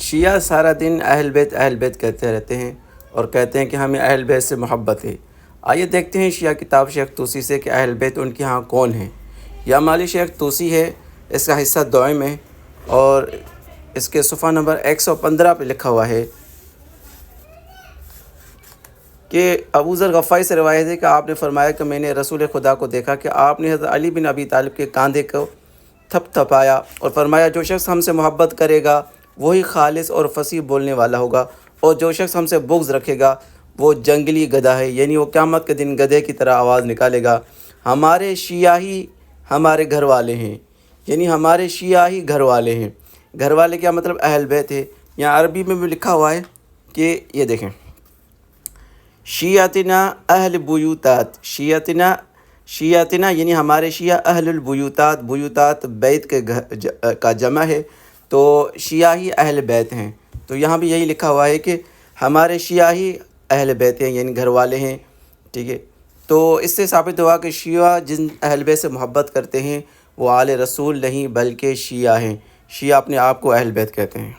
شیعہ سارا دن اہل بیت کہتے رہتے ہیں اور کہتے ہیں کہ ہمیں اہل بیت سے محبت ہے۔ آئیے دیکھتے ہیں شیعہ کتاب شیخ طوسی سے کہ اہل بیت ان کے ہاں کون ہیں۔ یہ مالی شیخ طوسی ہے، اس کا حصہ دوئم ہے اور اس کے صفحہ نمبر 115 پہ لکھا ہوا ہے کہ ابو ذر غفاری سے روایت ہے کہ آپ نے فرمایا کہ میں نے رسول خدا کو دیکھا کہ آپ نے حضرت علی بن ابی طالب کے کاندھے کو تھپ تھپایا اور فرمایا جو شخص ہم سے محبت کرے گا وہی خالص اور فصیح بولنے والا ہوگا، اور جو شخص ہم سے بغض رکھے گا وہ جنگلی گدھا ہے، یعنی وہ قیامت کے دن گدھے کی طرح آواز نکالے گا۔ ہمارے شیعہ ہی ہمارے گھر والے ہیں، یعنی ہمارے شیعہ ہی گھر والے ہیں۔ گھر والے کیا مطلب؟ اہل بیت ہے۔ یہاں عربی میں بھی لکھا ہوا ہے کہ یہ دیکھیں، شیعتنا اہل بیوتات، شیعتنا یعنی ہمارے شیعہ اہل البیوتات، بیوتات بیت کے کا جمع ہے، تو شیعہ ہی اہل بیت ہیں۔ تو یہاں بھی یہی لکھا ہوا ہے کہ ہمارے شیعہ ہی اہل بیت ہیں، یعنی گھر والے ہیں، ٹھیک ہے۔ تو اس سے ثابت ہوا کہ شیعہ جن اہل بیت سے محبت کرتے ہیں وہ آل رسول نہیں بلکہ شیعہ ہیں۔ شیعہ اپنے آپ کو اہل بیت کہتے ہیں۔